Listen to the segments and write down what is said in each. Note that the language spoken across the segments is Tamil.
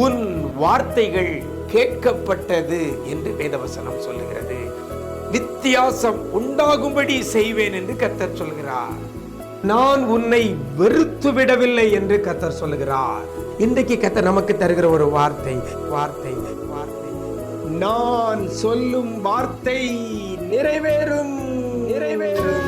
உன் வார்த்தைகள் கேட்கப்பட்டது என்று வேதவசனம் சொல்லுகிறது. வித்தியாசம் உண்டாகும்படி செய்வேன் என்று கர்த்தர் சொல்கிறார். நான் உன்னை வெறுத்து விடவில்லை என்று கர்த்தர் சொல்லுகிறார். இன்றைக்கு கர்த்தர் நமக்கு தருகிற ஒரு வார்த்தை வார்த்தை வார்த்தை நான் சொல்லும் வார்த்தை நிறைவேறும் நிறைவேறும்.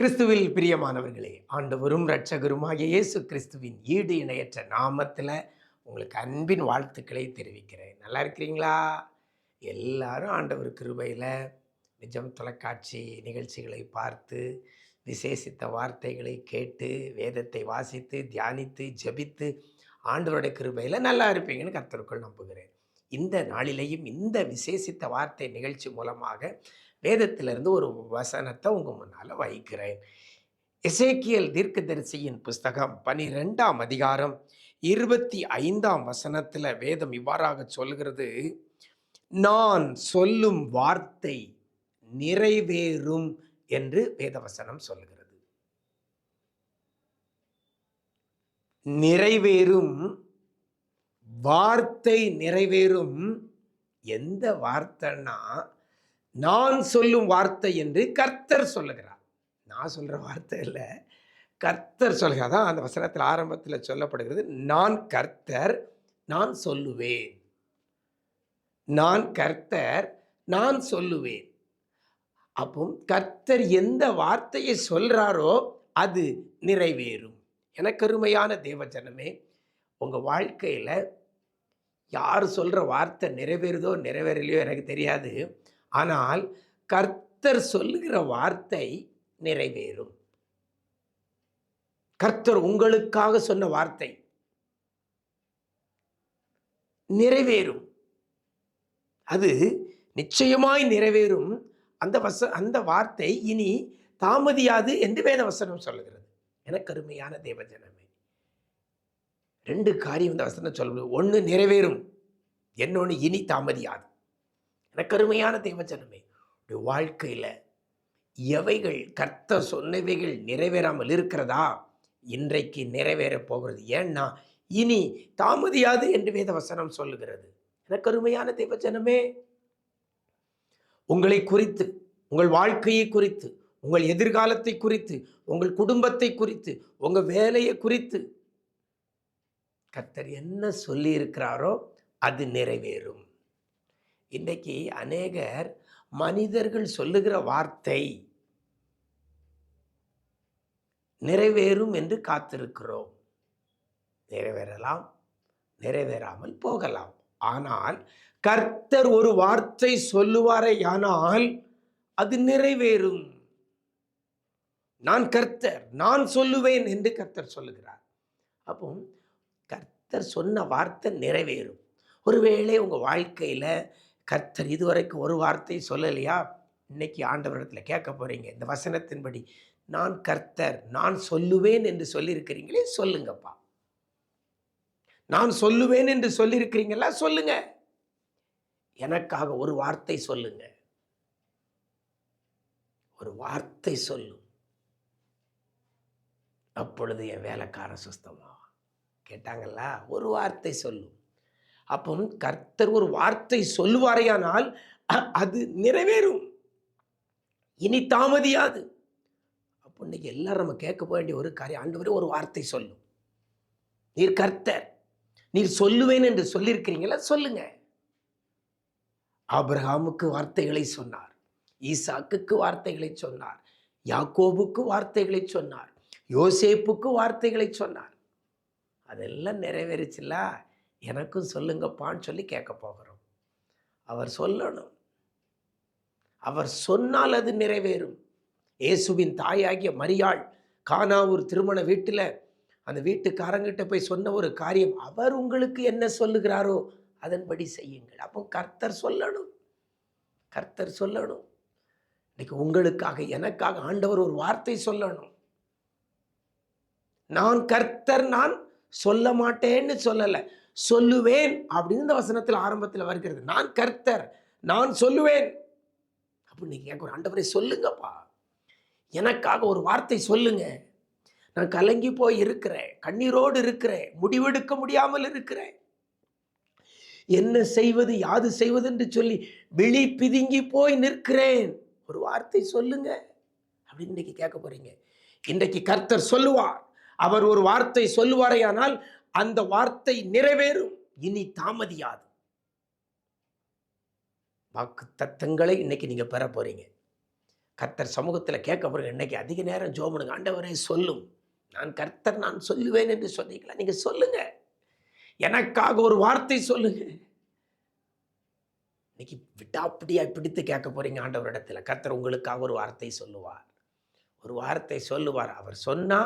கிறிஸ்துவில் பிரியமானவர்களே, ஆண்டவரும் இரட்சகருமாகிய இயேசு கிறிஸ்துவின் ஈடு இணையற்ற நாமத்தில் உங்களுக்கு அன்பின் வாழ்த்துக்களை தெரிவிக்கிறேன். நல்லா இருக்கிறீங்களா? எல்லாரும் ஆண்டவர் கிருபையில் நிஜம் தொலைக்காட்சி நிகழ்ச்சிகளை பார்த்து விசேஷித்த வார்த்தைகளை கேட்டு வேதத்தை வாசித்து தியானித்து ஜெபித்து ஆண்டவருடைய கிருபையில் நல்லா இருப்பீங்கன்னு கர்த்தருக்குள் நம்புகிறேன். இந்த நாளிலேயும் இந்த விசேஷித்த வார்த்தை நிகழ்ச்சி மூலமாக வேதத்திலிருந்து ஒரு வசனத்தை உங்கள் முன்னால் வைக்கிறேன். எசேக்கியேல் தீர்க்கதரிசியின் புஸ்தகம் 12ஆம் அதிகாரம் 25ஆம் வசனத்தில் வேதம் இவ்வாறாக சொல்கிறது, நான் சொல்லும் வார்த்தை நிறைவேறும் என்று வேதவசனம் சொல்கிறது. நிறைவேறும், வார்த்தை நிறைவேறும். எந்த வார்த்தைன்னா நான் சொல்லும் வார்த்தை என்று கர்த்தர் சொல்லுகிறார். நான் சொல்கிற வார்த்தை இல்லை, கர்த்தர் சொல்கிறார். தான் அந்த வசனத்தில் ஆரம்பத்தில் சொல்லப்படுகிறது, நான் கர்த்தர் நான் சொல்லுவேன். நான் கர்த்தர் நான் சொல்லுவேன். அப்போ கர்த்தர் எந்த வார்த்தையை சொல்கிறாரோ அது நிறைவேறும். எனக்கு அருமையான தேவஜனமே, உங்கள் வாழ்க்கையில் யார் சொல்கிற வார்த்தை நிறைவேறுதோ நிறைவேறலையோ எனக்கு தெரியாது. ஆனால் கர்த்தர் சொல்லுகிற வார்த்தை நிறைவேறும். கர்த்தர் உங்களுக்காக சொன்ன வார்த்தை நிறைவேறும். அது நிச்சயமாய் நிறைவேறும். அந்த வார்த்தை இனி தாமதியாது என்று வேதவசனம் சொல்லுகிறது. எனக்கு அருமையான தேவஜனமே, 2 காரியம் இந்த வசனம் சொல்லுது. ஒன்று நிறைவேறும், இன்னொன்று இனி தாமதியாது. எனக்கு அருமையான தேவஜனமே, வாழ்க்கையில் எவைகள் கர்த்தர் சொன்னவைகள் நிறைவேறாமல் இருக்கிறதா? இன்றைக்கு நிறைவேறப் போகிறது. ஏன்னா இனி தாமதியாது என்று வேதவசனம் சொல்லுகிறது. எனக்கு அருமையான தேவஜனமே, உங்களை குறித்து, உங்கள் வாழ்க்கையை குறித்து, உங்கள் எதிர்காலத்தை குறித்து, உங்கள் குடும்பத்தை குறித்து, உங்கள் வேலையை குறித்து கர்த்தர் என்ன சொல்லி இருக்கிறாரோ அது நிறைவேறும். இன்றைக்கு அநேகர் மனிதர்கள் சொல்லுகிற வார்த்தை நிறைவேறும் என்று காத்திருக்கிறோம். நிறைவேறலாம், நிறைவேறாமல் போகலாம். ஆனால் கர்த்தர் ஒரு வார்த்தை சொல்லுவாரேயானால் அது நிறைவேறும். நான் கர்த்தர் நான் சொல்லுவேன் என்று கர்த்தர் சொல்லுகிறார். அப்போ கர்த்தர் சொன்ன வார்த்தை நிறைவேறும். ஒருவேளை உங்கள் வாழ்க்கையில் கர்த்தர் இதுவரைக்கும் ஒரு வார்த்தை சொல்லலையா? இன்னைக்கு ஆண்டவரிடத்தில் கேட்க போகிறீங்க. இந்த வசனத்தின்படி நான் கர்த்தர் நான் சொல்லுவேன் என்று சொல்லியிருக்கிறீங்களே, சொல்லுங்கப்பா. நான் சொல்லுவேன் என்று சொல்லியிருக்கிறீங்களா? சொல்லுங்க. எனக்காக ஒரு வார்த்தை சொல்லுங்க. ஒரு வார்த்தை சொல்லும், அப்பொழுது என் வேலைக்காரன் சுஸ்தமா. கேட்டாங்கல்ல? ஒரு வார்த்தை சொல்லும். அப்போ கர்த்தர் ஒரு வார்த்தை சொல்லுவாரையானால் அது நிறைவேறும், இனி தாமதியாது. அப்போ இன்னைக்கு எல்லாரும் நம்ம கேட்க போக வேண்டிய ஒரு காரியம், ஆண்டவரே ஒரு வார்த்தை சொல்லும். நீர் கர்த்தர், நீர் சொல்லுவேன் என்று சொல்லியிருக்கிறீங்களா? சொல்லுங்க. ஆபிரகாமுக்கு வார்த்தைகளை சொன்னார், ஈசாக்குக்கு வார்த்தைகளை சொன்னார், யாக்கோபுக்கு வார்த்தைகளை சொன்னார், யோசேப்புக்கு வார்த்தைகளை சொன்னார். அதெல்லாம் நிறைவேறிச்சுல. எனக்கும் சொல்லுங்கப்பான்னு சொல்லி கேட்க போகிறோம். அவர் சொல்லணும். அவர் சொன்னால் அது நிறைவேறும். இயேசுவின் தாயாகிய மரியாள் கானாவூர் திருமண வீட்டில் அந்த வீட்டுக்காரங்கிட்ட போய் சொன்ன ஒரு காரியம், அவர் உங்களுக்கு என்ன சொல்லுகிறாரோ அதன்படி செய்யுங்கள். அப்போ கர்த்தர் சொல்லணும், கர்த்தர் சொல்லணும். இன்னைக்கு உங்களுக்காக எனக்காக ஆண்டவர் ஒரு வார்த்தை சொல்லணும். நான் கர்த்தர், நான் சொல்ல மாட்டேன்னு சொல்லல, சொல்லுவேன் அப்படின்னு இந்த வசனத்தில் ஆரம்பத்தில் வருகிறது. நான் கர்த்தர், நான் சொல்லுவேன் அப்படின்னு நீங்க கேட்க, ஆண்டவரே சொல்லுங்கப்பா, எனக்காக ஒரு வார்த்தை சொல்லுங்க. நான் கலங்கி போய் இருக்கிறேன், கண்ணீரோடு இருக்கிறேன், முடிவெடுக்க முடியாமல் இருக்கிறேன், என்ன செய்வது யாது செய்வது என்று சொல்லி விழி பிதுங்கி போய் நிற்கிறேன், ஒரு வார்த்தை சொல்லுங்க அப்படின்னு இன்னைக்கு கேட்க போறீங்க. இன்றைக்கு கர்த்தர் சொல்லுவார். அவர் ஒரு வார்த்தை சொல்லுவாரேயானால் அந்த வார்த்தை நிறைவேறும், இனி தாமதியாது. வாக்கு தத்தங்களை இன்னைக்கு நீங்க பெற போறீங்க. கர்த்தர் சமூகத்தில் கேட்க போறீங்க. இன்னைக்கு அதிக நேரம் ஜெபம் பண்ணுங்க. ஆண்டவரே சொல்லும், நான் கர்த்தர், நான் சொல்லுவேன் என்று சொன்னீங்களா, நீங்க சொல்லுங்க, எனக்காக ஒரு வார்த்தை சொல்லுங்க. இன்னைக்கு விடாப்பிடியா பிடித்து கேட்க போறீங்க ஆண்டவரிடத்துல. கர்த்தர் உங்களுக்காக ஒரு வார்த்தை சொல்லுவார், ஒரு வார்த்தை சொல்லுவார். அவர் சொன்னா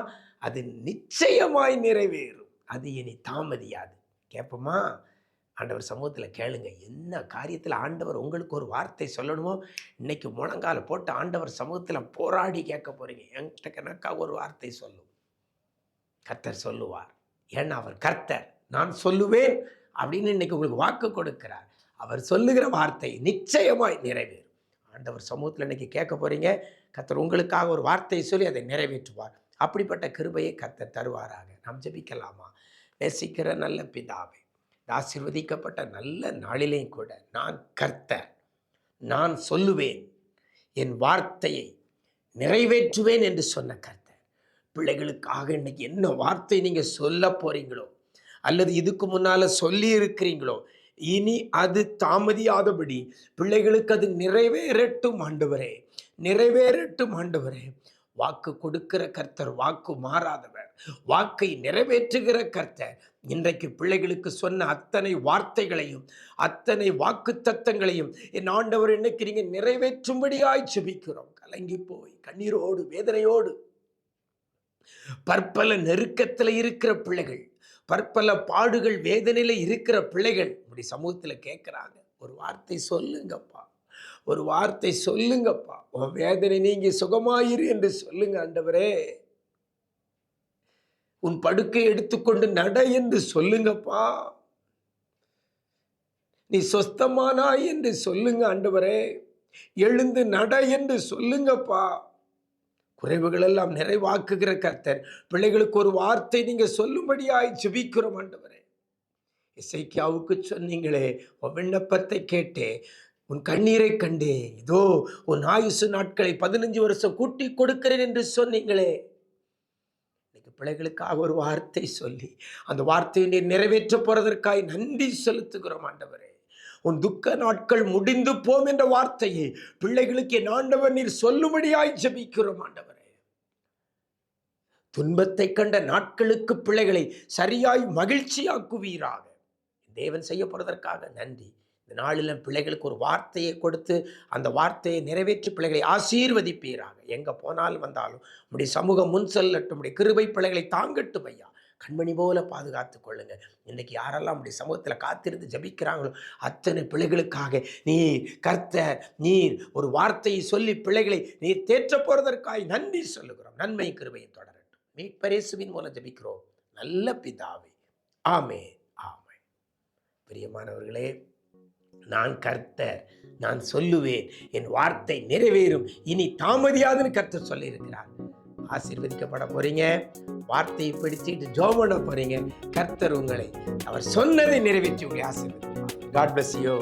அது நிச்சயமாய் நிறைவேறும், அது இனி தாமதியாது. கேட்போமா? ஆண்டவர் சமூகத்தில் கேளுங்க. என்ன காரியத்தில் ஆண்டவர் உங்களுக்கு ஒரு வார்த்தை சொல்லணுமோ இன்னைக்கு முழங்கால போட்டு ஆண்டவர் சமூகத்தில் போராடி கேட்க போறீங்க. என்கிட்ட எனக்காக ஒரு வார்த்தை சொல்லும். கர்த்தர் சொல்லுவார். ஏன்னா அவர் கர்த்தர், நான் சொல்லுவேன் அப்படின்னு இன்னைக்கு உங்களுக்கு வாக்கு கொடுக்கிறார். அவர் சொல்லுகிற வார்த்தை நிச்சயமாய் நிறைவேறும். ஆண்டவர் சமூகத்தில் இன்னைக்கு கேட்க போறீங்க. கர்த்தர் உங்களுக்காக ஒரு வார்த்தையை சொல்லி அதை நிறைவேற்றுவார். அப்படிப்பட்ட கிருபையை கர்த்தர் தருவாராக. நாம் ஜெபிக்கலாமா? நேசிக்கிற நல்ல பிதாவே, ஆசீர்வதிக்கப்பட்ட நல்ல நாளிலேயும் கூட நான் கர்த்தர், நான் சொல்லுவேன், என் வார்த்தையை நிறைவேற்றுவேன் என்று சொன்ன கர்த்தர், பிள்ளைகளுக்காக இன்னைக்கு என்ன வார்த்தை நீங்க சொல்ல போறீங்களோ அல்லது இதுக்கு முன்னால சொல்லி இருக்கிறீங்களோ, இனி அது தாமதியாதபடி பிள்ளைகளுக்கு அது நிறைவேறட்டும் ஆண்டவரே, நிறைவேறட்டும் ஆண்டவரே. வாக்கு கொடுக்கிற கர்த்தர், வாக்கு மாறாதவர், வாக்கை நிறைவேற்றுகிற கர்த்தர். இன்றைக்கு பிள்ளைகளுக்கு சொன்ன அத்தனை வார்த்தைகளையும் அத்தனை வாக்கு தத்தங்களையும் என் ஆண்டவர் இன்னைக்கு நீங்க நிறைவேற்றும்படியாய் ஜெபிக்கிறோம். கலங்கி போய் கண்ணீரோடு வேதனையோடு பற்பல நெருக்கத்தில் இருக்கிற பிள்ளைகள், பற்பல பாடுகள் வேதனையில இருக்கிற பிள்ளைகள் உங்களுடைய சமூகத்தில் கேட்கிறாங்க, ஒரு வார்த்தை சொல்லுங்கப்பா, ஒரு வார்த்தை சொல்லுங்கப்பா, உன் வேதனை நீங்கி சுகமாயிரு என்று சொல்லுங்க ஆண்டவரே. உன் படுக்கை எடுத்துக்கொண்டு நட என்று சொல்லுங்கப்பா. நீ சொஸ்தமானாய் என்று சொல்லுங்க ஆண்டவரே. எழுந்து நட என்று சொல்லுங்கப்பா. குறைவுகள் எல்லாம் நிறைவாக்குகிற கர்த்தர், பிள்ளைகளுக்கு ஒரு வார்த்தை நீங்க சொல்லும்படியாய் ஜெபிக்கிறோம் ஆண்டவரே. எசேக்கியாவுக்கு சொன்னீங்களே, உன் விண்ணப்பத்தை கேட்டே, உன் கண்ணீரை கண்டே, இதோ உன் ஆயுசு நாட்களை 15 வருஷம் கூட்டி கொடுக்கிறேன் என்று சொன்னீங்களே. இன்னைக்கு பிள்ளைகளுக்காக ஒரு வார்த்தை சொல்லி அந்த வார்த்தையை நீர் நிறைவேற்ற போறதற்காய் நன்றி செலுத்துகிறோம் ஆண்டவரே. உன் துக்க நாட்கள் முடிந்து போம் என்ற வார்த்தையை பிள்ளைகளுக்கு என் ஆண்டவர் நீர் சொல்லும்படியாய் ஜெபிக்கிறோம் ஆண்டவரே. துன்பத்தை கண்ட நாட்களுக்கு பிள்ளைகளை சரியாய் மகிழ்ச்சியாக்குவீராக. தேவன் செய்ய போறதற்காக நன்றி. இந்த நாளில் பிள்ளைகளுக்கு ஒரு வார்த்தையை கொடுத்து அந்த வார்த்தையை நிறைவேற்றி பிள்ளைகளை ஆசீர்வதிப்பீராக. எங்க போனாலும் வந்தாலும் உடைய சமூகம் முன் செல்லட்டும், உடைய கிருபை பிள்ளைகளை தாங்கட்டும் ஐயா. கண்மணி போல பாதுகாத்து கொள்ளுங்க. இன்னைக்கு யாரெல்லாம் உடைய சமூகத்தில் காத்திருந்து ஜபிக்கிறாங்களோ அத்தனை பிள்ளைகளுக்காக நீர் கர்த்தர், நீர் ஒரு வார்த்தையை சொல்லி பிள்ளைகளை நீர் தேற்ற போறதற்காக நன்றி சொல்லுகிறோம். நன்மை கிருபையை தொடரட்டும். மீட்பர் இயேசுவின் மூலம் ஜபிக்கிறோம் நல்ல பிதாவே, ஆமென், ஆமென். பிரியமானவர்களே, நான் கர்த்தர், நான் சொல்லுவேன், என் வார்த்தை நிறைவேறும், இனி தாமதியாதுன்னு கர்த்தர் சொல்லி இருக்கிறார். ஆசீர்வதிக்கப்பட போறீங்க. வார்த்தையை பிடிச்சிட்டு ஜெபம் பண்ண போறீங்க. கர்த்தர் உங்களை அவர் சொன்னதை நிறைவேற்றி உங்களை ஆசீர்வதிப்பார். God bless you.